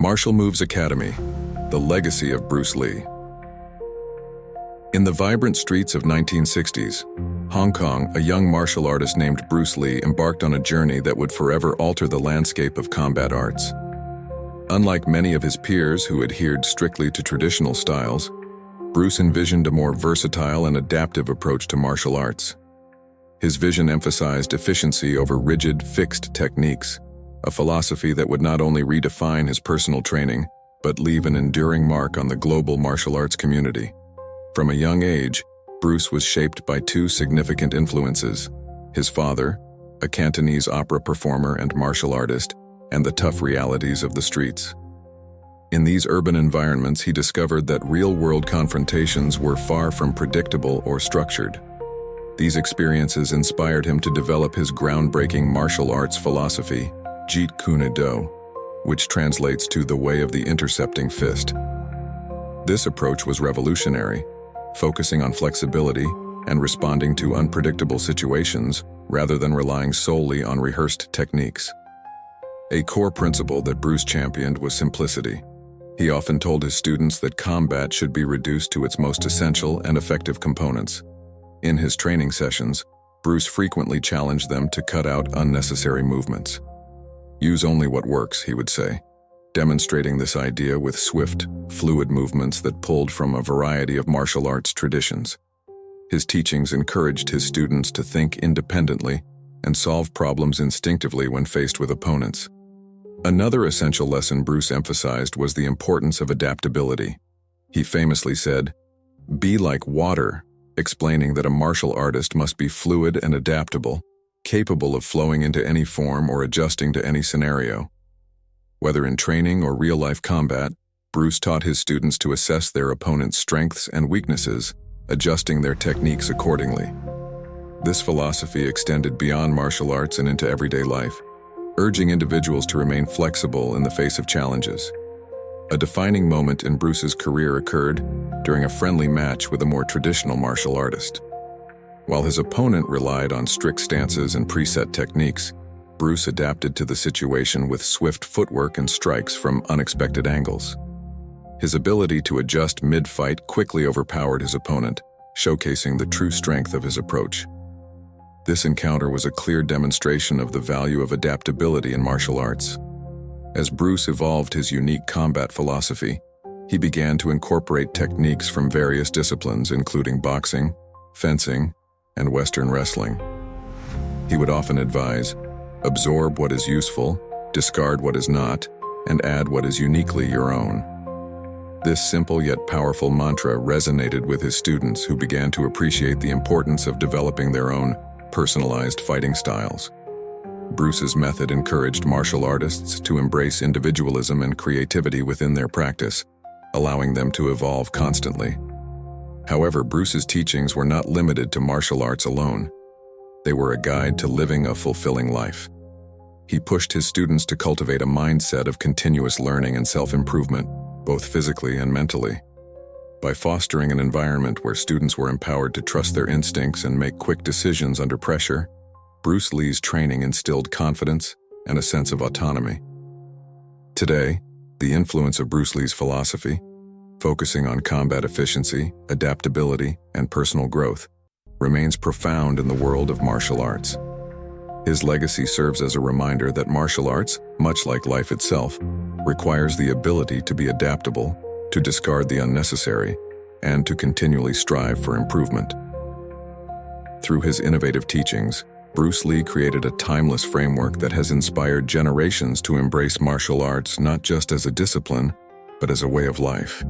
Martial Moves Academy, the legacy of Bruce Lee. In the vibrant streets of 1960s, Hong Kong, a young martial artist named Bruce Lee embarked on a journey that would forever alter the landscape of combat arts. Unlike many of his peers who adhered strictly to traditional styles, Bruce envisioned a more versatile and adaptive approach to martial arts. His vision emphasized efficiency over rigid, fixed techniques, a philosophy that would not only redefine his personal training, but leave an enduring mark on the global martial arts community. From a young age, Bruce was shaped by two significant influences: his father, a Cantonese opera performer and martial artist, and the tough realities of the streets. In these urban environments, he discovered that real-world confrontations were far from predictable or structured. These experiences inspired him to develop his groundbreaking martial arts philosophy, Jeet Kune Do, which translates to the way of the intercepting fist. This approach was revolutionary, focusing on flexibility and responding to unpredictable situations rather than relying solely on rehearsed techniques. A core principle that Bruce championed was simplicity. He often told his students that combat should be reduced to its most essential and effective components. In his training sessions, Bruce frequently challenged them to cut out unnecessary movements. "Use only what works," he would say, demonstrating this idea with swift, fluid movements that pulled from a variety of martial arts traditions. His teachings encouraged his students to think independently and solve problems instinctively when faced with opponents. Another essential lesson Bruce emphasized was the importance of adaptability. He famously said, "Be like water," explaining that a martial artist must be fluid and adaptable, capable of flowing into any form or adjusting to any scenario. Whether in training or real-life combat, Bruce taught his students to assess their opponent's strengths and weaknesses, adjusting their techniques accordingly. This philosophy extended beyond martial arts and into everyday life, urging individuals to remain flexible in the face of challenges. A defining moment in Bruce's career occurred during a friendly match with a more traditional martial artist. While his opponent relied on strict stances and preset techniques, Bruce adapted to the situation with swift footwork and strikes from unexpected angles. His ability to adjust mid-fight quickly overpowered his opponent, showcasing the true strength of his approach. This encounter was a clear demonstration of the value of adaptability in martial arts. As Bruce evolved his unique combat philosophy, he began to incorporate techniques from various disciplines, including boxing, fencing, and Western wrestling. He would often advise, "Absorb what is useful, discard what is not, and add what is uniquely your own." This simple yet powerful mantra resonated with his students, who began to appreciate the importance of developing their own personalized fighting styles. Bruce's method encouraged martial artists to embrace individualism and creativity within their practice, allowing them to evolve constantly. However, Bruce's teachings were not limited to martial arts alone. They were a guide to living a fulfilling life. He pushed his students to cultivate a mindset of continuous learning and self-improvement, both physically and mentally. By fostering an environment where students were empowered to trust their instincts and make quick decisions under pressure, Bruce Lee's training instilled confidence and a sense of autonomy. Today, the influence of Bruce Lee's philosophy, focusing on combat efficiency, adaptability, and personal growth, remains profound in the world of martial arts. His legacy serves as a reminder that martial arts, much like life itself, requires the ability to be adaptable, to discard the unnecessary, and to continually strive for improvement. Through his innovative teachings, Bruce Lee created a timeless framework that has inspired generations to embrace martial arts not just as a discipline, but as a way of life.